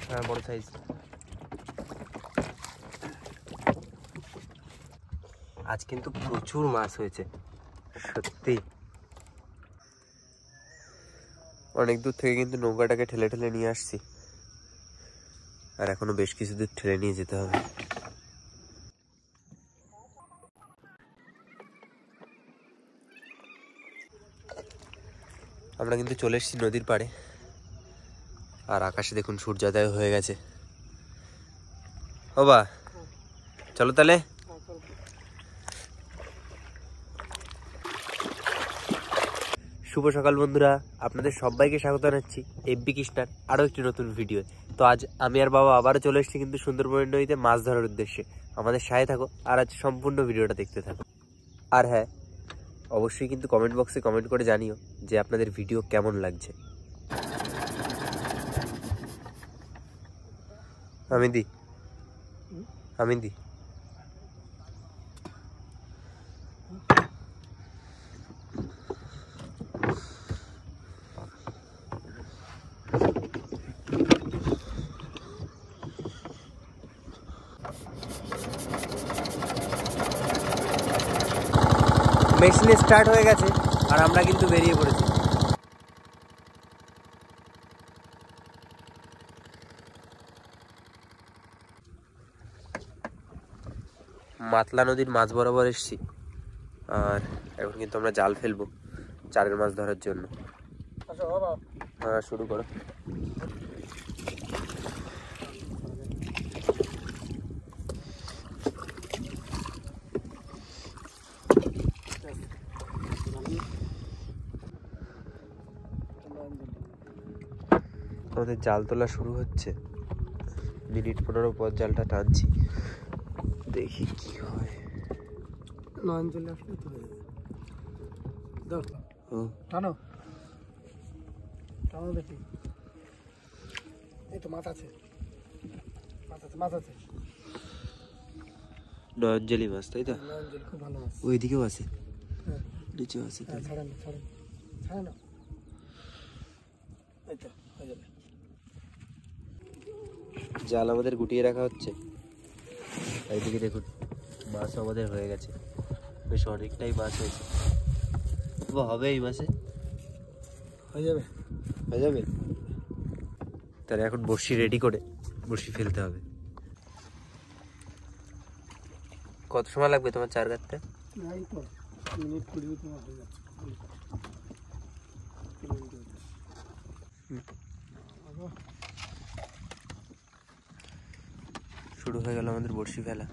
হ্যাঁ বড় সাইজ। আজ কিন্তু প্রচুর মাছ হয়েছে সত্যি। অনেক দূর থেকে কিন্তু নৌকাটাকে ঠেলে ঠেলে নিয়ে আসছি, আর এখনো বেশ কিছু দূর ঠেলে নিয়ে যেতে হবে। আমরা কিন্তু চলে এসেছি নদীর পাড়ে, আর আকাশে দেখুন সূর্যোদয় হয়ে গেছে। ও বা চলো তাহলে। শুভ সকাল বন্ধুরা, আপনাদের সবাইকে স্বাগত জানাচ্ছি এফবি কৃষ্ণার আরও একটি নতুন ভিডিও। তো আজ আমি আর বাবা আবারও চলে এসেছি কিন্তু সুন্দরবনের নদীতে মাছ ধরার উদ্দেশ্যে। আমাদের সাথে থাকো আর আজ সম্পূর্ণ ভিডিওটা দেখতে থাকো। আর হ্যাঁ, অবশ্যই কিন্তু কমেন্ট বক্সে কমেন্ট করে জানিও যে আপনাদের ভিডিও কেমন লাগছে। আমি দি মেশিন স্টার্ট হয়ে গেছে আর আমরা কিন্তু বেরিয়ে পড়েছি। মাতলা নদীর মাছ বরাবর এসছি, আর এখন কিন্তু আমরা জাল ফেলবো চারের মাছ ধরার জন্য। হ্যাঁ শুরু করো। আমাদের জাল তোলা শুরু হচ্ছে, মিনিট 15 পর জালটা টানছি, দেখি কি হয়। নয়ন চলে আসলে তো হয়ে যাবে। দাও টানো টানো দেখি। এই তো মাছ আছে, মাছ আছে, মাছ আছে। নয়নজলি মাছ তাই তো? নয়নজলি খুব ভালো মাছ। ওইদিকেও আছে, হ্যাঁ নিচেও আছে। ছাড়েন ছাড়েন ছাড়েন না, এই তো হয়ে যাবে। জাল আমাদের গুটিয়ে রাখা হচ্ছে, এইদিকে দেখুন মাছ আমাদের হয়ে গেছে, বেশ অনেকটাই মাছ হয়েছে। হবে এই মাসে হয়ে যাবে, হয়ে যাবে। তাহলে এখন বড়শি রেডি করে বড়শি ফেলতে হবে। কত সময় লাগবে তোমার চার কাটতে? এই তো মিনিট 20 তোমার হয়ে যাচ্ছে। শুরু হয়ে গেল আমাদের বড়শি ফেলা।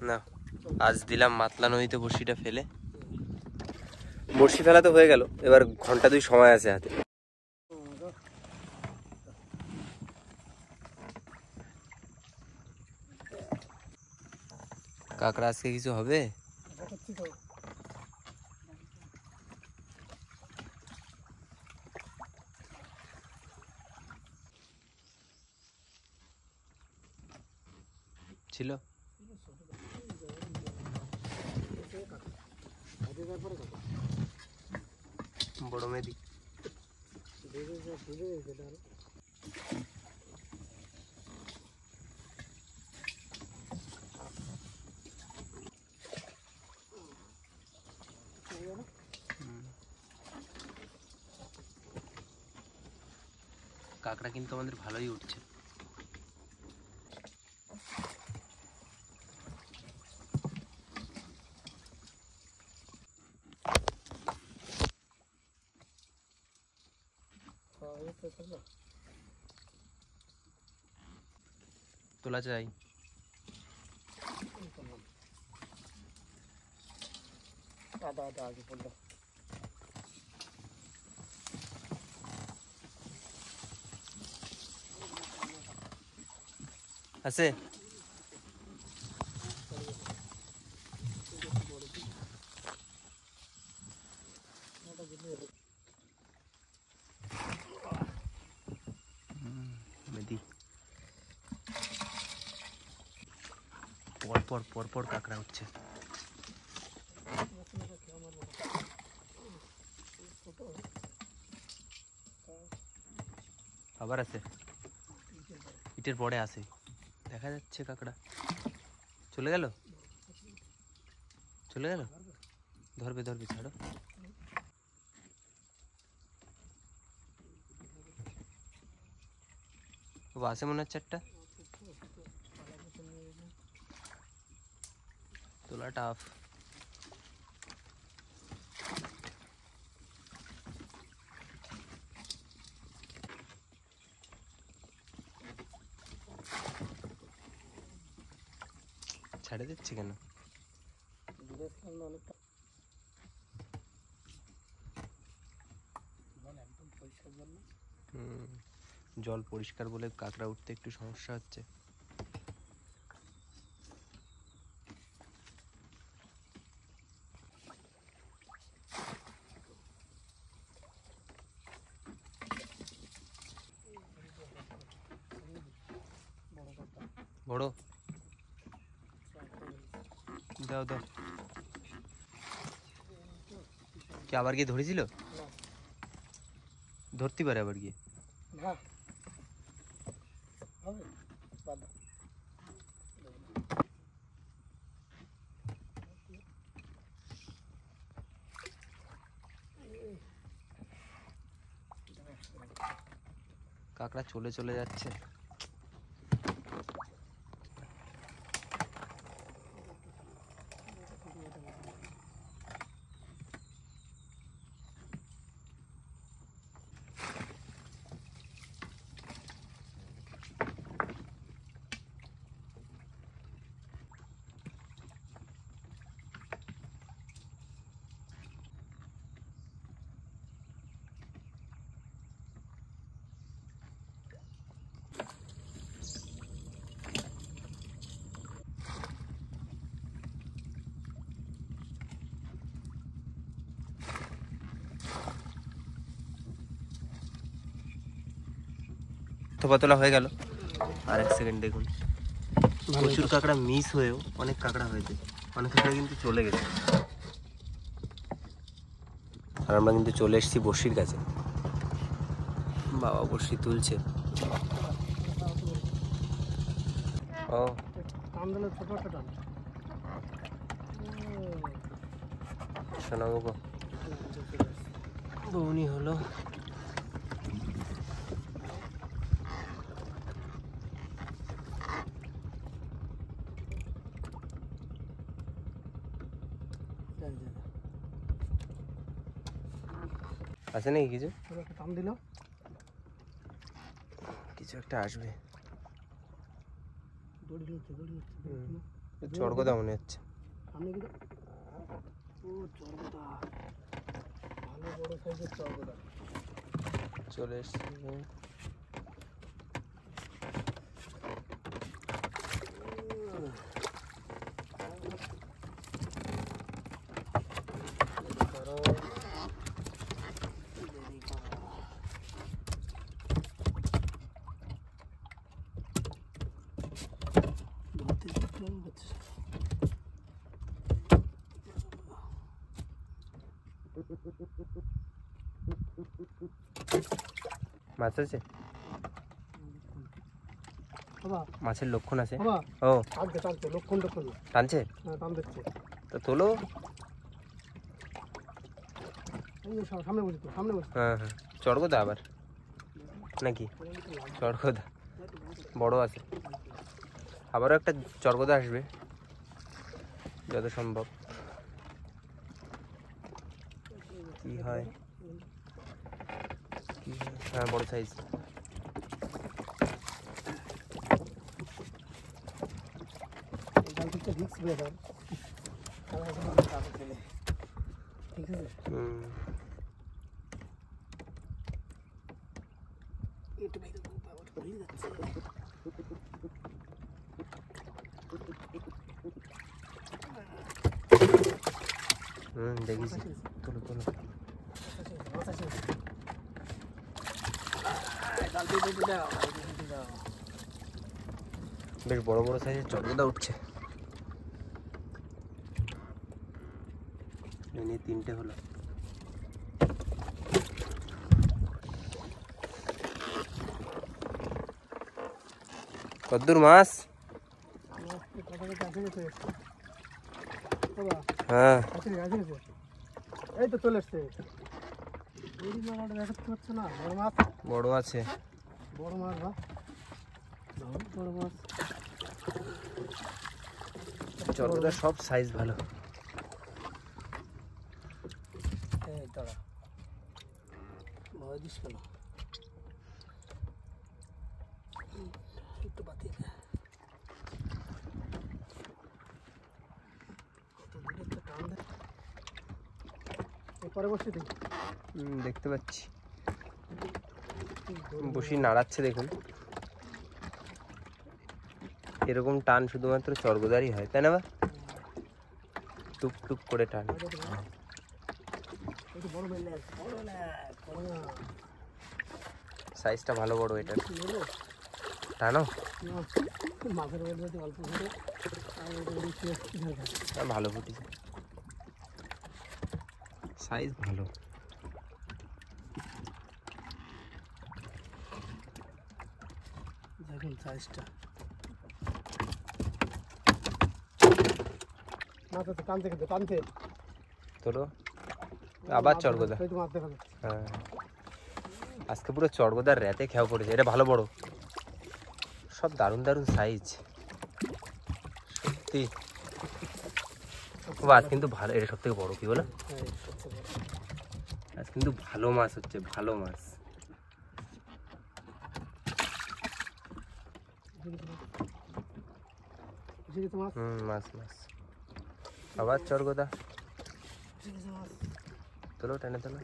না আজ দিলাম মাতলা নদীতে বড়শিটা ফেলে। বড়শি ফেলা তো হয়ে গেল, এবার ঘন্টা 2 সময় আছে হাতে। কাকড়া আজকে কিছু হবে? ছিল বড় মেদি। কাকড়া কিন্তু আমাদের ভালোই উঠছে। তোলা চাই। আদা আদা আগে পড়লো। আছে পর পর পর কাঁকড়া উঠছে। আবার আছে, ইটের পরে আছে, দেখা যাচ্ছে কাঁকড়া। চলে গেল, চলে গেল। ধরবে ধরবে, ছাড়ো। ও আছে মনে হচ্ছে একটা। তোলা টাফ। ছেড়ে দিচ্ছে কেন? জল পরিষ্কার বলে কাঁকড়া উঠতে একটু সমস্যা হচ্ছে। বড় দাও দাও। কি আবার গিয়ে ধরেছিল? ধরতে পারে আবার গিয়ে। কাঁকড়া চলে চলে যাচ্ছে। থোপা তোলা হয়ে গেল। আর এক সেকেন্ড দেখুন, প্রচুর কাঁকড়া মিস হয়েও অনেক কাঁকড়া হয়েছে, অনেক কাঁকড়া কিন্তু চলে গেছে। আর আমরা কিন্তু চলে এসেছি বড়শির কাছে। বাবা বড়শি তুলছে। ও শোনা গো, বউনি হলো। আছে নাকি কিছু? টান দিল, কিছু একটা আসবে। দড়ি হচ্ছে, দড়ি হচ্ছে। চড়গদা মনে হচ্ছে। সামনে কিন্তু ও চড়গদা, ভালো বড় সাইজের চড়গদা চলে এসছে। মাছ আছে, মাছের লক্ষণ আছে। ও টানছে, লক্ষণ লক্ষণ টানছে, টান দিচ্ছে। তো তোলো। সামনে বসে তো, সামনে বসে। হ্যাঁ হ্যাঁ, চড়গদা আবার নাকি? চড়গদা বড় আছে, আবারও একটা চড়গদা আসবে যত সম্ভব। কি হয়, হ্যাঁ বড় সাইজ। দেখেছি, তোলো তোলো। বেশ বড় বড় সাইজের চড়গদা উঠছে। তিনটে হলো। কদ্দুর মাছ? হ্যাঁ এই তো চলে এসছে। দেখাতে পারছে না, বড় মাছ। বড় আছে, বড় মাছ বা বড় মাছ। চরগোদা সব সাইজ ভালো। এই দাঁড়া, ভয় দিস কেন? একটু বাতি পরে বসে দিই। দেখতে পাচ্ছি বসি নাড়াচ্ছে, দেখুন। এরকম টান শুধুমাত্র চরগোদারই হয়, তাই না? বা টুক টুক করে টান। সাইজটা ভালো বড় এটা। টানো, মাছের অল্প করে ভালো ফুটেছে, সাইজ ভালো। দেখুন সাইজটা। মাছ আছে, টানতে কিন্তু টানতে তোলো আবার চরগোদা। হ্যাঁ, আজকে পুরো চরগোদার রেতে খেয়া পড়েছে। এটা ভালো বড়, সব দারুণ দারুণ সাইজ সত্যি। আজ কিন্তু ভালো, এটা সব থেকে বড়, কি বলো? আজ কিন্তু ভালো মাছ হচ্ছে, ভালো মাছ। মাছ মাছ আবার চরগোদা। তোলো, টেনে তোলো।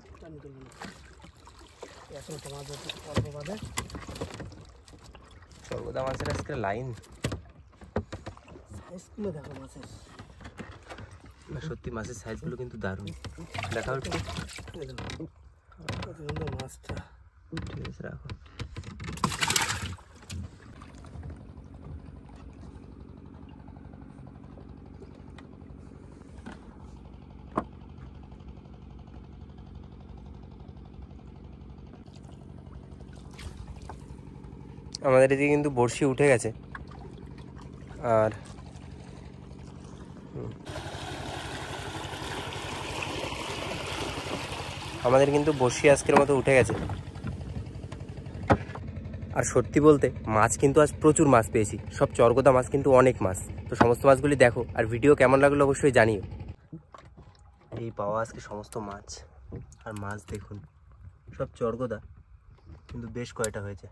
চরগোদা মাছের আজকে লাইন। দেখো মাছের, সত্যি মাছের সাইজগুলো কিন্তু দারুণ। দেখাও একটু মাছটা। ঠিক আছে, রাখো। আমাদের এদিকে কিন্তু বড়শি উঠে গেছে, আর আমাদের কিন্তু বড়শি আজকের মতো উঠে গেছে। আর সত্যি বলতে মাছ কিন্তু আজ প্রচুর মাছ পেয়েছি, সব চরগোদা মাছ, কিন্তু অনেক মাছ। তো সমস্ত মাছগুলি দেখো, আর ভিডিও কেমন লাগলো অবশ্যই জানিও। এই পাওয়া আজকে সমস্ত মাছ, আর মাছ দেখুন সব চরগোদা, কিন্তু বেশ কয়টা হয়েছে।